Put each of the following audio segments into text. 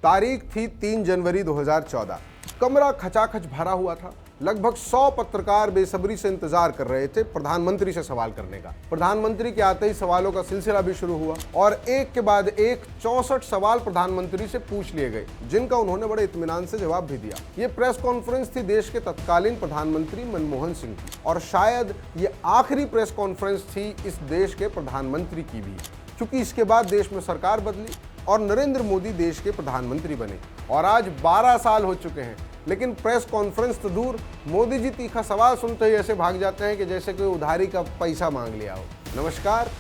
तारीख थी 3 जनवरी 2014। कमरा खचाखच भरा हुआ था। लगभग 100 पत्रकार बेसब्री से इंतजार कर रहे थे प्रधानमंत्री से सवाल करने का। प्रधानमंत्री के आते ही सवालों का सिलसिला भी शुरू हुआ और एक के बाद एक 64 सवाल प्रधानमंत्री से पूछ लिए गए, जिनका उन्होंने बड़े इत्मीनान से जवाब भी दिया। ये प्रेस कॉन्फ्रेंस थी देश के तत्कालीन प्रधानमंत्री मनमोहन सिंह की, और शायद ये आखिरी प्रेस कॉन्फ्रेंस थी इस देश के प्रधानमंत्री की भी, क्योंकि इसके बाद देश में सरकार बदली और नरेंद्र मोदी देश के प्रधानमंत्री बने और आज 12 साल हो चुके हैं। लेकिन प्रेस कॉन्फ्रेंस तो दूर, मोदी जी तीखा सवाल सुनते ही ऐसे भाग जाते हैं कि जैसे कोई उधारी का पैसा मांग लिया हो। नमस्कार,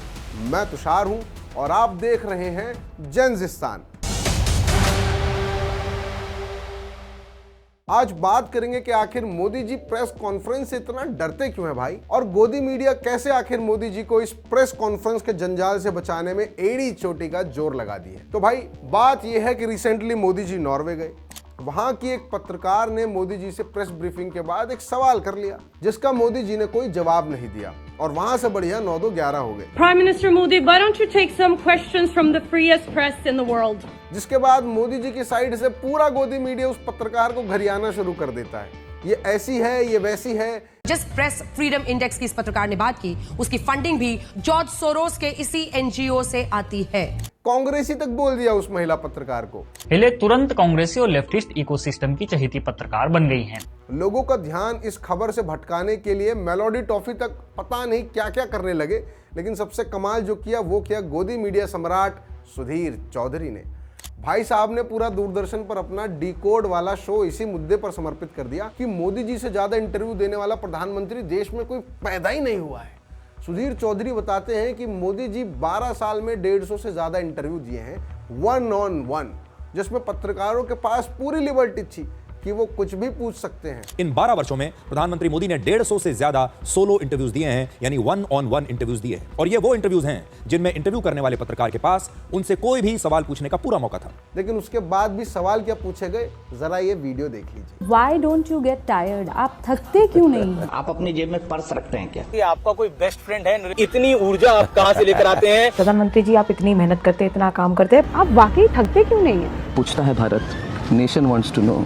मैं तुषार हूं और आप देख रहे हैं जेंजिस्तान। आज बात करेंगे कि आखिर मोदी जी प्रेस कॉन्फ्रेंस से इतना डरते क्यों हैं भाई, और गोदी मीडिया कैसे आखिर मोदी जी को इस प्रेस कॉन्फ्रेंस के जंजाल से बचाने में एड़ी चोटी का जोर लगा दी है। तो भाई बात यह है कि रिसेंटली मोदी जी नॉर्वे गए। वहां की एक पत्रकार ने मोदी जी से प्रेस ब्रीफिंग के बाद एक सवाल कर लिया, जिसका मोदी जी ने कोई जवाब नहीं दिया, और वहां से बढ़िया 9-2-11 हो गए। Prime Minister Modi, why don't you take some questions from the freest press in the world? जिसके बाद मोदी जी की साइड से पूरा गोदी मीडिया उस पत्रकार को घरियाना शुरू कर देता है। ये ऐसी है, ये वैसी है। जिस प्रेस फ्रीडम इंडेक्स की इस पत्रकार ने बात की, उसकी फंडिंग भी जॉर्ज सोरोस के इसी एनजीओ से आती है। कांग्रेसी तक बोल दिया उस महिला पत्रकार को। हिले तुरंत कांग्रेसी और लेफ्टिस्ट इकोसिस्टम की चहेती पत्रकार बन गई हैं। लोगों का ध्यान इस खबर से भटकाने के लिए मेलोडी टॉफी तक पता नहीं क्या क्या करने लगे, लेकिन सबसे कमाल जो किया वो किया गोदी मीडिया सम्राट सुधीर चौधरी ने। भाई साहब ने पूरा दूरदर्शन पर अपना डिकोड वाला शो इसी मुद्दे पर समर्पित कर दिया कि मोदी जी से ज्यादा इंटरव्यू देने वाला प्रधानमंत्री देश में कोई पैदा ही नहीं हुआ है। सुधीर चौधरी बताते हैं कि मोदी जी 12 साल में 150 से ज्यादा इंटरव्यू दिए हैं, 1-on-1, जिसमें पत्रकारों के पास पूरी लिबर्टी थी कि वो कुछ भी पूछ सकते हैं। इन 12 वर्षों में प्रधानमंत्री मोदी ने 150 से ज्यादा सोलो इंटरव्यूज दिए हैं, यानी 1-on-1 इंटरव्यूज दिए हैं। और ये वो इंटरव्यूज हैं जिनमें इंटरव्यू करने वाले पत्रकार के पास उनसे कोई भी सवाल पूछने का पूरा मौका था। लेकिन उसके बाद भी सवाल क्या पूछे गए, जरा ये वीडियो देख लीजिए। Why don't you get tired? आप थकते क्यों नहीं? आप अपनी जेब में पर्स रखते हैं क्या? कि आपका कोई बेस्ट फ्रेंड है? इतनी ऊर्जा आप कहां से लेकर आते हैं? प्रधानमंत्री जी, आप इतनी मेहनत करते हैं, इतना काम करते हैं, आप वाकई थकते क्यों नहीं है? पूछता है Bharat, nation wants to know,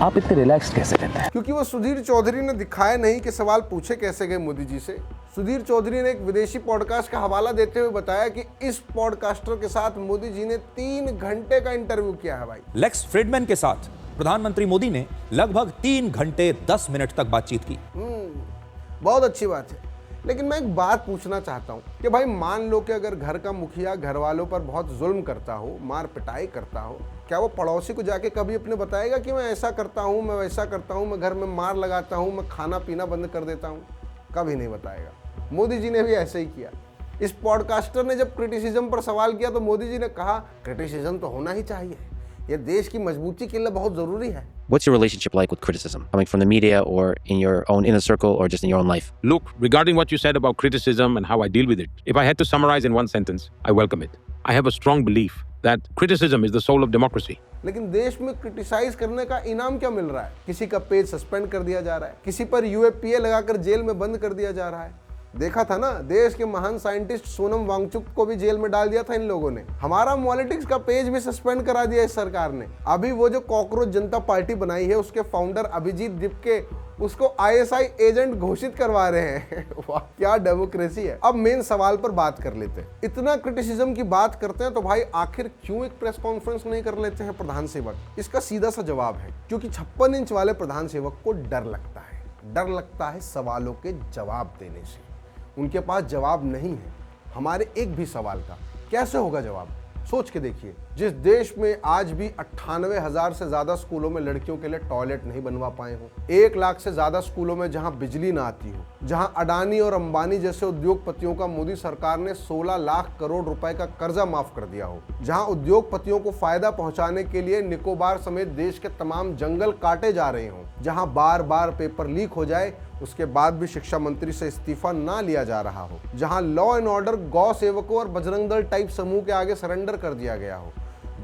आप इतने रिलैक्स कैसे रहते हैं? क्योंकि वो सुधीर चौधरी ने दिखाया नहीं कि सवाल पूछे कैसे गए मोदी जी से। सुधीर चौधरी ने एक विदेशी पॉडकास्ट का हवाला देते हुए बताया कि इस पॉडकास्टर के साथ मोदी जी ने 3 घंटे का इंटरव्यू किया है भाई। लेक्स फ्रीडमैन के साथ प्रधानमंत्री मोदी ने लगभग 3 घंटे 10 मिनट तक बातचीत की। बहुत अच्छी बात है, लेकिन मैं एक बात पूछना चाहता हूँ कि भाई मान लो कि अगर घर का मुखिया घर वालों पर बहुत जुल्म करता हो, मार पिटाई करता हो, क्या वो पड़ोसी को जाके कभी अपने बताएगा कि मैं ऐसा करता हूँ, मैं वैसा करता हूँ, मैं घर में मार लगाता हूँ, मैं खाना पीना बंद कर देता हूँ? कभी नहीं बताएगा। मोदी जी ने भी ऐसे ही किया। इस पॉडकास्टर ने जब क्रिटिसिज्म पर सवाल किया तो मोदी जी ने कहा क्रिटिसिज्म तो होना ही चाहिए, ये देश की मजबूती के लिए बहुत जरूरी है। What's your relationship like with criticism, coming from the media or in your own inner circle or just in your own life? Look, regarding what you said about criticism and how I deal with it, if I had to summarize in one sentence, I welcome it. I have a strong belief that criticism is the soul of democracy. लेकिन देश में criticise करने का इनाम क्या मिल रहा है? किसी का पेज सस्पेंड कर दिया जा रहा है, किसी पर यूएपीए लगाकर जेल में बंद कर दिया जा रहा है। देखा था ना, देश के महान साइंटिस्ट सोनम वांगचुक को भी जेल में डाल दिया था इन लोगों ने। हमारा पॉलिटिक्स का पेज भी सस्पेंड करा दिया इस सरकार ने। अभी वो जो कॉकरोच जनता पार्टी बनाई है, उसके फाउंडर अभिजीत दिपके उसको आईएसआई एजेंट घोषित करवा रहे हैं। वाह, क्या डेमोक्रेसी है। अब मेन सवाल पर बात कर लेते हैं। इतना क्रिटिसिज्म की बात करते हैं तो भाई आखिर क्यों एक प्रेस कॉन्फ्रेंस नहीं कर लेते हैं प्रधान सेवक? इसका सीधा सा जवाब है क्योंकि 56 इंच वाले प्रधान सेवक को डर लगता है। डर लगता है सवालों के जवाब देने से। उनके पास जवाब नहीं है हमारे एक भी सवाल का। कैसे होगा जवाब? सोच के देखिए, जिस देश में आज भी 98,000 से ज्यादा स्कूलों में लड़कियों के लिए टॉयलेट नहीं बनवा पाए हो, 1 लाख से ज्यादा स्कूलों में जहां बिजली ना आती हो, जहां अडानी और अंबानी जैसे उद्योगपतियों का मोदी सरकार ने 16 लाख करोड़ रुपए का कर्जा माफ कर दिया हो, जहां उद्योगपतियों को फायदा पहुंचाने के लिए निकोबार समेत देश के तमाम जंगल काटे जा रहे हों, जहां बार बार पेपर लीक हो जाए उसके बाद भी शिक्षा मंत्री से इस्तीफा ना लिया जा रहा हो, जहां लॉ एंड ऑर्डर गौ सेवकों और बजरंग दल टाइप समूह के आगे सरेंडर कर दिया गया हो,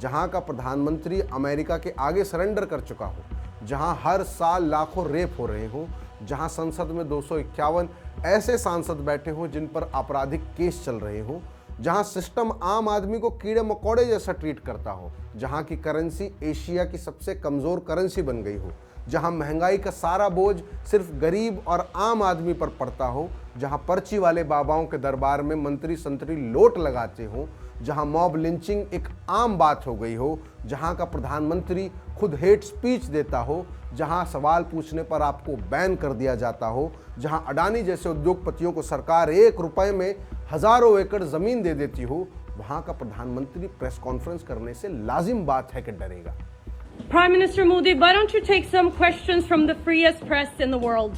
जहां का प्रधानमंत्री अमेरिका के आगे सरेंडर कर चुका हो, जहां हर साल लाखों रेप हो रहे हो, जहां संसद में 251 ऐसे सांसद बैठे हों जिन पर आपराधिक केस चल रहे हो, जहां सिस्टम आम आदमी को कीड़े मकोड़े जैसा ट्रीट करता हो, जहां की करेंसी एशिया की सबसे कमजोर करेंसी बन गई हो, जहां महंगाई का सारा बोझ सिर्फ गरीब और आम आदमी पर पड़ता हो, जहां पर्ची वाले बाबाओं के दरबार में मंत्री संतरी लोट लगाते हो, जहां मॉब लिंचिंग एक आम बात हो गई हो, जहां का प्रधानमंत्री खुद हेट स्पीच देता हो, जहां सवाल पूछने पर आपको बैन कर दिया जाता हो, जहां अडानी जैसे उद्योगपतियों को सरकार 1 रुपए में हजारों एकड़ जमीन दे देती हो, वहां का प्रधानमंत्री प्रेस कॉन्फ्रेंस करने से लाजिम बात है कि डरेगा। Prime Minister Modi, why don't you take some questions from the freest press in the world?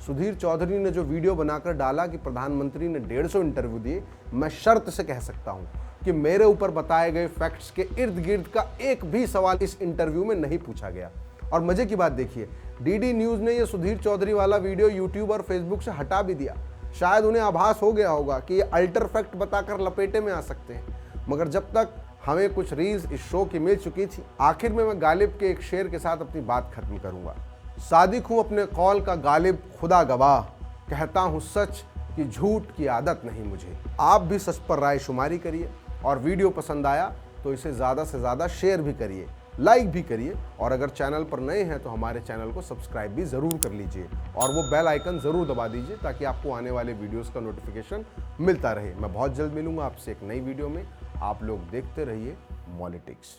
Sudhir Chaudhary ने जो वीडियो बनाकर डाला कि प्रधानमंत्री ने 150 इंटरव्यू दिए, मैं शर्त से कह सकता हूं कि मेरे ऊपर बताए गए फैक्ट्स के इर्द गिर्द का एक भी सवाल इस इंटरव्यू में नहीं पूछा गया। और मजे की बात देखिए, डीडी न्यूज ने यह सुधीर चौधरी वाला वीडियो यूट्यूब और फेसबुक से हटा भी दिया। शायद उन्हें आभास हो गया होगा कि ये अल्टर फैक्ट बताकर लपेटे में आ सकते हैं, मगर जब तक हमें कुछ रील्स इस शो की मिल चुकी थी, आखिर में मैं गालिब के एक शेर के साथ अपनी बात खत्म करूंगा। सादिक हूं अपने कौल का गालिब, खुदा गवाह, कहता हूं सच कि झूठ की आदत नहीं मुझे। आप भी सच पर राय शुमारी करिए और वीडियो पसंद आया तो इसे ज़्यादा से ज़्यादा शेयर भी करिए, लाइक भी करिए, और अगर चैनल पर नए हैं तो हमारे चैनल को सब्सक्राइब भी ज़रूर कर लीजिए और वो बेल आइकन ज़रूर दबा दीजिए ताकि आपको आने वाले वीडियोस का नोटिफिकेशन मिलता रहे। मैं बहुत जल्द मिलूंगा आपसे एक नई वीडियो में। आप लोग देखते रहिए मॉलिटिक्स।